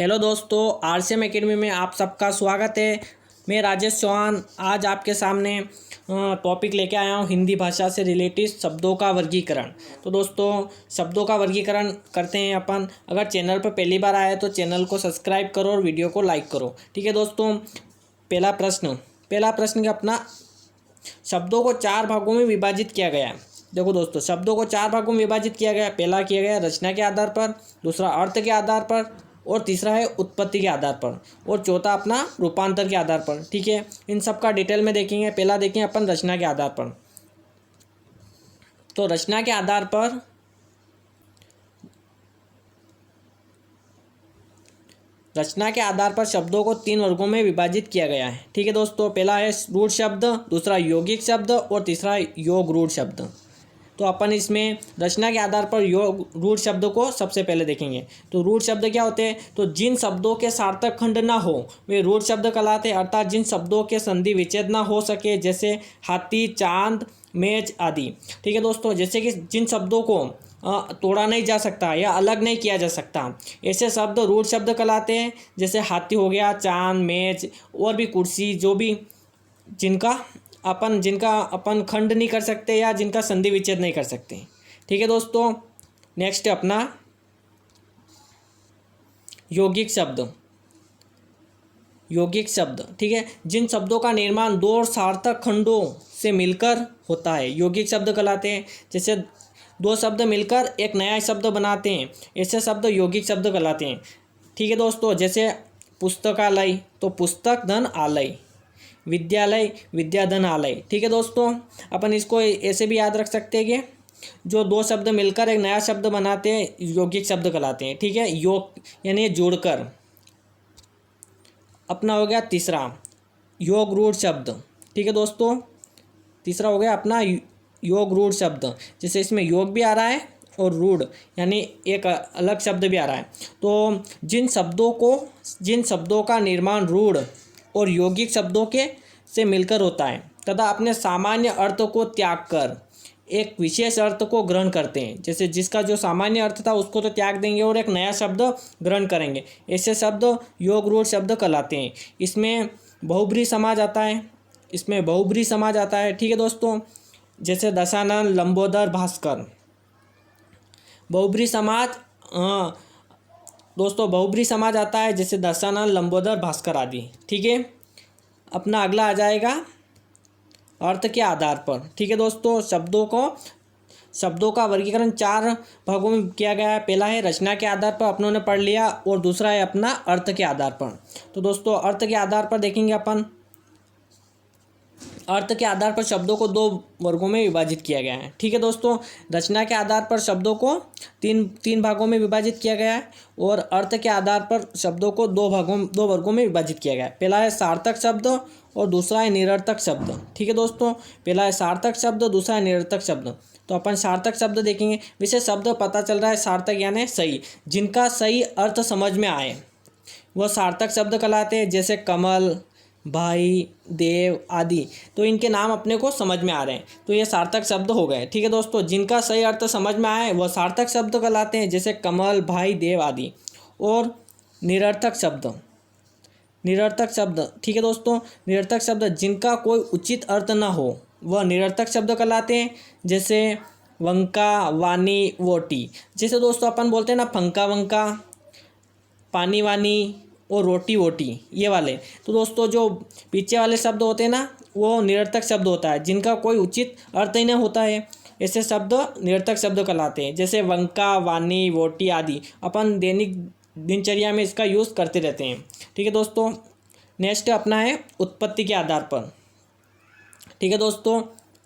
Hello दोस्तों, RCM academy में आप सबका स्वागत है। मैं राजेश चौहान आज आपके सामने टॉपिक लेके आया हूँ हिंदी भाषा से रिलेटेड शब्दों का वर्गीकरण। तो दोस्तों, शब्दों का वर्गीकरण करते हैं अपन। अगर चैनल पर पहली बार आए तो चैनल को सब्सक्राइब करो और वीडियो को लाइक करो। ठीक है दोस्तों, पहला प्रश्न का अपना शब्दों को चार भागों में विभाजित किया गया है। देखो दोस्तों, शब्दों को चार भागों में विभाजित किया गया। पहला किया गया रचना के आधार पर, दूसरा अर्थ के आधार पर, और तीसरा है उत्पत्ति के आधार पर, और चौथा अपना रूपांतर के आधार पर। ठीक है, इन सब का डिटेल में देखेंगे। पहला देखें अपन रचना के आधार पर। तो रचना के आधार पर शब्दों को तीन वर्गों में विभाजित किया गया है। ठीक है दोस्तों, पहला है रूढ़ शब्द, दूसरा यौगिक शब्द और तीसरा योग रूढ़ शब्द। तो अपन इसमें रचना के आधार पर योग रूढ़ शब्द को सबसे पहले देखेंगे। तो रूढ़ शब्द क्या होते हैं? तो जिन शब्दों के सार्थक खंड ना हो वे रूढ़ शब्द कहलाते हैं, अर्थात जिन शब्दों के संधि विच्छेद ना हो सके, जैसे हाथी, चांद, मेज आदि। ठीक है दोस्तों, जैसे कि जिन शब्दों को तोड़ा नहीं जा सकता या अलग नहीं किया जा सकता, ऐसे शब्द रूढ़ शब्द कहलाते हैं। जैसे हाथी हो गया, चांद, मेज और भी कुर्सी, जो भी जिनका अपन खंड नहीं कर सकते या जिनका संधि विच्छेद नहीं कर सकते। ठीक है दोस्तों, नेक्स्ट अपना यौगिक शब्द। ठीक है, जिन शब्दों का निर्माण दो और सार्थक खंडों से मिलकर होता है यौगिक शब्द कहलाते हैं। जैसे दो शब्द मिलकर एक नया शब्द बनाते हैं, ऐसे शब्द यौगिक शब्द कहलाते हैं। ठीक है दोस्तों, जैसे पुस्तकालय तो पुस्तक धन आलय, विद्यालय विद्याधन आलय। ठीक है दोस्तों, अपन इसको ऐसे भी याद रख सकते हैं कि जो दो शब्द मिलकर एक नया शब्द बनाते हैं यौगिक शब्द कहलाते हैं। ठीक है, योग यानी जोड़कर। अपना हो गया तीसरा योग रूढ़ शब्द। ठीक है दोस्तों, तीसरा हो गया अपना योग रूढ़ शब्द। जैसे इसमें योग भी आ रहा है और रूढ़ यानी एक अलग शब्द भी आ रहा है। तो जिन शब्दों का निर्माण रूढ़ और यौगिक शब्दों के से मिलकर होता है तथा अपने सामान्य अर्थ को त्याग कर एक विशेष अर्थ को ग्रहण करते हैं। जैसे जिसका जो सामान्य अर्थ था उसको तो त्याग देंगे और एक नया शब्द ग्रहण करेंगे, ऐसे शब्द योग रूढ़ शब्द कहलाते हैं। इसमें बहुब्रीहि समाज आता है। ठीक है दोस्तों, जैसे दशानन, लंबोदर, भास्कर। बहुब्रीहि समाज आता है, जैसे दशानन, लंबोदर, भास्कर आदि। ठीक है, अपना अगला आ जाएगा अर्थ के आधार पर। ठीक है दोस्तों, शब्दों का वर्गीकरण चार भागों में किया गया है। पहला है रचना के आधार पर, अपनों ने पढ़ लिया, और दूसरा है अपना अर्थ के आधार पर। तो दोस्तों, अर्थ के आधार पर देखेंगे अपन। अर्थ के आधार पर शब्दों को दो वर्गों में विभाजित किया गया है। ठीक है दोस्तों, रचना के आधार पर शब्दों को तीन भागों में विभाजित किया गया है, और अर्थ के आधार पर शब्दों को दो वर्गों में विभाजित किया गया है। पहला है सार्थक शब्द और दूसरा है निरर्थक शब्द। ठीक है दोस्तों, पहला है सार्थक शब्द, दूसरा है निरर्थक शब्द। तो अपन सार्थक शब्द देखेंगे। विशेष शब्द पता चल रहा है सार्थक यानी सही, जिनका सही अर्थ समझ में आए वह सार्थक शब्द कहलाते हैं। जैसे कमल, भाई, देव आदि। तो इनके नाम अपने को समझ में आ रहे हैं, तो ये सार्थक शब्द हो गए। ठीक है दोस्तों, जिनका सही अर्थ समझ में आए वह सार्थक शब्द कहलाते हैं, जैसे कमल, भाई, देव आदि। और निरर्थक शब्द। ठीक है दोस्तों, निरर्थक शब्द जिनका कोई उचित अर्थ ना हो वह निरर्थक शब्द कहलाते हैं। जैसे वंका, वानी, वोटी। जैसे दोस्तों अपन बोलते हैं ना फंका वंका, पानी वानी और रोटी वोटी, ये वाले। तो दोस्तों, जो पीछे वाले शब्द होते हैं ना वो निरर्थक शब्द होता है, जिनका कोई उचित अर्थ ही नहीं होता है, ऐसे शब्द निरर्थक शब्द कहलाते हैं। जैसे वंका, वानी, वोटी आदि अपन दैनिक दिनचर्या में इसका यूज़ करते रहते हैं। ठीक है दोस्तों, नेक्स्ट अपना है उत्पत्ति के आधार पर। ठीक है दोस्तों,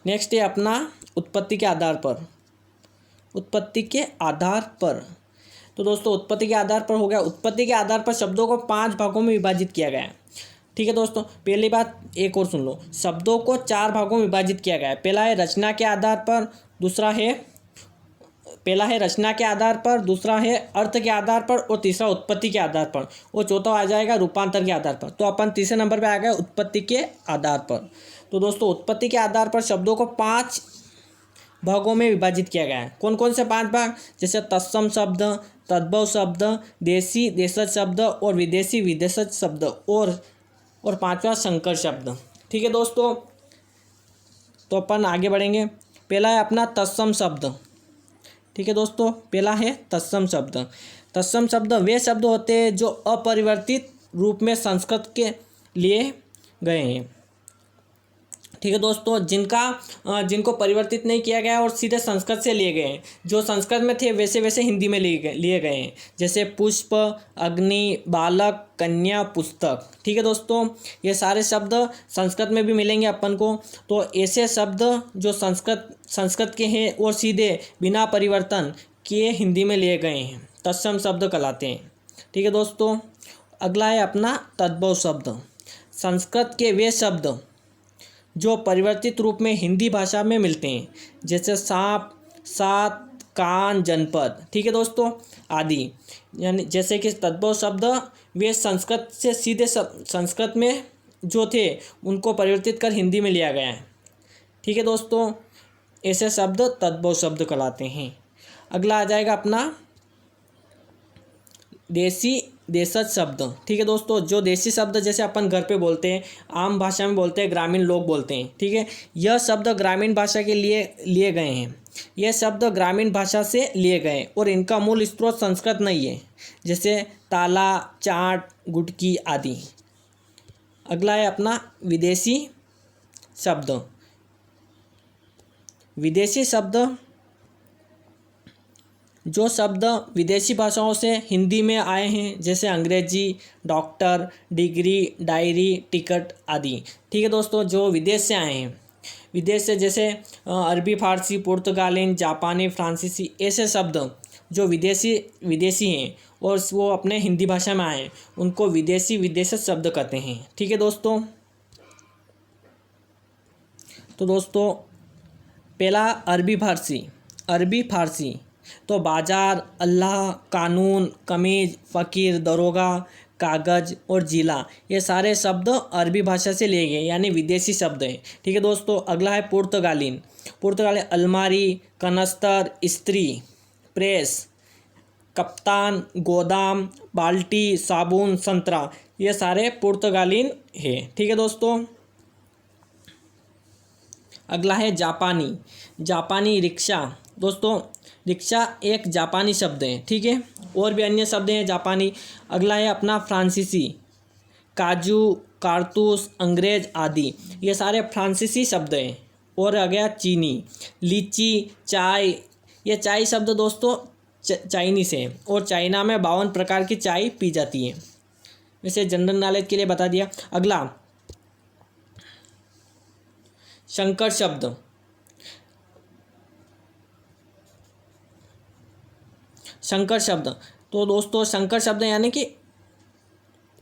नेक्स्ट है अपना उत्पत्ति के आधार पर। तो दोस्तों, उत्पत्ति के आधार पर हो गया। उत्पत्ति के आधार पर शब्दों को पांच भागों में विभाजित किया गया है। ठीक है दोस्तों, पहली बात एक और सुन लो, शब्दों को चार भागों में विभाजित किया गया है। पहला है रचना के आधार पर, दूसरा है अर्थ के आधार पर, और तीसरा उत्पत्ति के आधार पर, और चौथा आ जाएगा रूपांतर के आधार पर। तो अपन तीसरे नंबर पे आ गए उत्पत्ति के आधार पर। तो दोस्तों, उत्पत्ति के आधार पर शब्दों को पांच भागों में विभाजित किया गया है। कौन कौन से पांच भाग? जैसे तत्सम शब्द, तद्भव शब्द, देसी देशज शब्द और विदेशी विदेशज शब्द और पांचवा संकर शब्द। ठीक है दोस्तों, तो अपन आगे बढ़ेंगे। पहला है अपना तत्सम शब्द। ठीक है दोस्तों, पहला है तत्सम शब्द। तत्सम शब्द वे शब्द होते हैं जो अपरिवर्तित रूप में संस्कृत के लिए गए हैं। ठीक है दोस्तों, जिनको परिवर्तित नहीं किया गया और सीधे संस्कृत से लिए गए हैं। जो संस्कृत में थे वैसे वैसे हिंदी में लिए गए हैं, जैसे पुष्प, अग्नि, बालक, कन्या, पुस्तक। ठीक है दोस्तों, ये सारे शब्द संस्कृत में भी मिलेंगे अपन को। तो ऐसे शब्द जो संस्कृत के हैं और सीधे बिना परिवर्तन किए हिंदी में लिए गए हैं, तत्सम शब्द कहलाते हैं। ठीक है दोस्तों, अगला है अपना तद्भव शब्द। संस्कृत के वे शब्द जो परिवर्तित रूप में हिंदी भाषा में मिलते हैं, जैसे सांप, सात, कान, जनपद। ठीक है दोस्तों, आदि। यानी जैसे कि तद्भव शब्द वे संस्कृत से सीधे संस्कृत में जो थे उनको परिवर्तित कर हिंदी में लिया गया है। ठीक है दोस्तों, ऐसे शब्द तद्भव शब्द कहलाते हैं। अगला आ जाएगा अपना देसी देशज शब्द। ठीक है दोस्तों, जो देसी शब्द जैसे अपन घर पे बोलते हैं, आम भाषा में बोलते हैं, ग्रामीण लोग बोलते हैं। ठीक है, यह शब्द ग्रामीण भाषा के लिए गए हैं। यह शब्द ग्रामीण भाषा से लिए गए और इनका मूल स्रोत संस्कृत नहीं है, जैसे ताला, चाट, गुटकी आदि। अगला है अपना विदेशी शब्द। विदेशी शब्द जो शब्द विदेशी भाषाओं से हिंदी में आए हैं, जैसे अंग्रेजी, डॉक्टर, डिग्री, डायरी, टिकट आदि। ठीक है दोस्तों, जो विदेश से आए हैं, विदेश से जैसे अरबी, फारसी, पुर्तगाली, जापानी, फ्रांसीसी, ऐसे शब्द जो विदेशी हैं और वो अपने हिंदी भाषा में आए हैं, उनको विदेशी विदेशी शब्द कहते हैं। ठीक है दोस्तों, तो दोस्तों पहला अरबी फारसी तो बाजार, अल्लाह, कानून, कमीज, फ़कीर, दरोगा, कागज़ और जिला, ये सारे शब्द अरबी भाषा से लिए गए, यानी विदेशी शब्द हैं। ठीक है दोस्तों, अगला है पुर्तगाली अलमारी, कनस्तर, स्त्री, प्रेस, कप्तान, गोदाम, बाल्टी, साबुन, संतरा, ये सारे पुर्तगाली है। ठीक है दोस्तों, अगला है जापानी रिक्शा। दोस्तों रिक्शा एक जापानी शब्द है। ठीक है, और भी अन्य शब्द हैं जापानी। अगला है अपना फ्रांसीसी, काजू, कारतूस, अंग्रेज आदि, ये सारे फ्रांसीसी शब्द हैं। और आ गया चीनी, लीची, चाय, ये चाय शब्द दोस्तों चाइनीस है और चाइना में 52 प्रकार की चाय पी जाती है। वैसे जनरल नॉलेज के लिए बता दिया। अगला संकर शब्द। संकर शब्द तो दोस्तों संकर शब्द यानी कि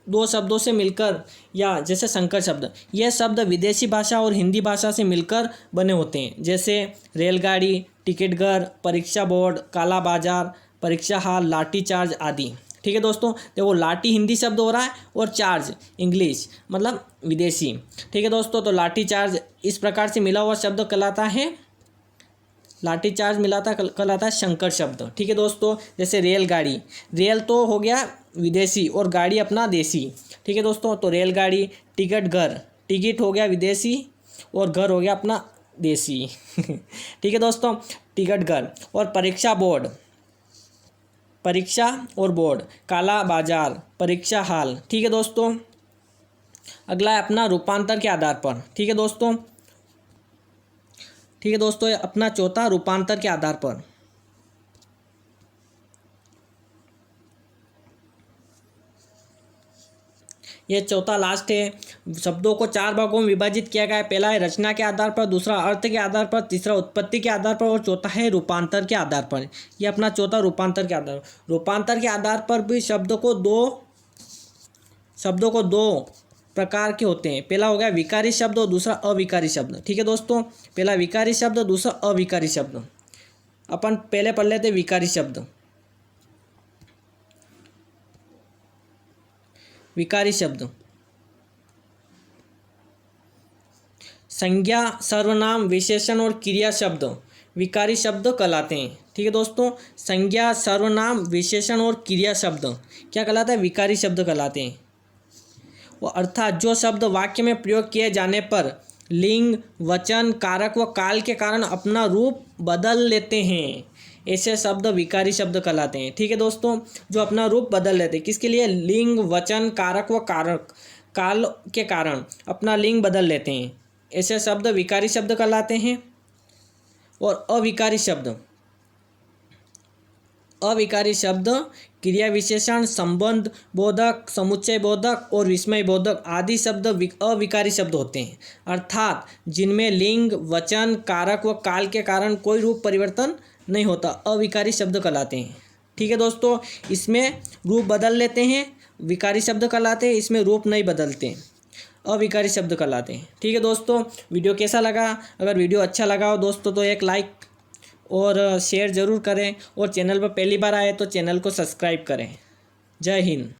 दो शब्दों से मिलकर, या जैसे संकर शब्द, यह शब्द विदेशी भाषा और हिंदी भाषा से मिलकर बने होते हैं, जैसे रेलगाड़ी, टिकट घर, परीक्षा बोर्ड, काला बाजार, परीक्षा हॉल, लाठी चार्ज आदि। ठीक है दोस्तों, देखो लाठी हिंदी शब्द हो रहा है और चार्ज इंग्लिश मतलब विदेशी। ठीक है दोस्तों, तो लाठी चार्ज इस प्रकार से मिला हुआ शब्द कहलाता है, लाठी चार्ज कहलाता है संकर शब्द। ठीक है दोस्तों, जैसे रेलगाड़ी, रेल तो हो गया विदेशी और गाड़ी अपना देसी। ठीक है दोस्तों, तो रेलगाड़ी, टिकट घर, टिकट हो गया विदेशी और घर हो गया अपना देसी। ठीक है दोस्तों, टिकट घर। और परीक्षा बोर्ड, परीक्षा और बोर्ड, काला बाजार, परीक्षा हॉल। ठीक है दोस्तों, अगला है अपना रूपांतर के आधार पर। ठीक है दोस्तों, अपना चौथा रूपांतर के आधार पर। यह चौथा लास्ट है। शब्दों को 4 भागों में विभाजित किया गया है। पहला है रचना के आधार पर, दूसरा अर्थ के आधार पर, तीसरा उत्पत्ति के आधार पर और चौथा है रूपांतर के आधार पर। यह अपना चौथा रूपांतर के आधार पर। रूपांतर के आधार पर भी शब्दों को दो प्रकार के होते हैं। पहला हो गया विकारी शब्द और दूसरा अविकारी शब्द। ठीक है दोस्तों, पहला विकारी शब्द, दूसरा अविकारी शब्द। अपन पहले पढ़ लेते विकारी शब्द। विकारी शब्द संज्ञा, सर्वनाम, विशेषण और क्रिया शब्द विकारी शब्द कहलाते हैं। ठीक है दोस्तों। संज्ञा, सर्वनाम, विशेषण और क्रिया शब्द क्या कहलाता है? विकारी शब्द कहलाते हैं। वो अर्थात जो शब्द वाक्य में प्रयोग किए जाने पर लिंग, वचन, कारक व काल के कारण अपना रूप बदल लेते हैं, ऐसे शब्द विकारी शब्द कहलाते हैं। ठीक है दोस्तों, जो अपना रूप बदल लेते हैं, किसके लिए? लिंग, वचन, कारक व कारक काल के कारण अपना लिंग बदल लेते हैं, ऐसे शब्द विकारी शब्द कहलाते हैं। और अविकारी शब्द क्रिया विशेषण, संबंध बोधक, समुच्चय बोधक और विस्मय बोधक आदि शब्द अविकारी शब्द होते हैं, अर्थात जिनमें लिंग, वचन, कारक व काल के कारण कोई रूप परिवर्तन नहीं होता, अविकारी शब्द कहलाते हैं। ठीक है दोस्तों, इसमें रूप बदल लेते हैं, विकारी शब्द कहलाते हैं, इसमें रूप नहीं बदलते, अविकारी शब्द कहलाते हैं। ठीक है दोस्तों, वीडियो कैसा लगा? अगर वीडियो अच्छा लगा हो दोस्तों तो एक लाइक और शेयर ज़रूर करें, और चैनल पर पहली बार आए तो चैनल को सब्सक्राइब करें। जय हिंद।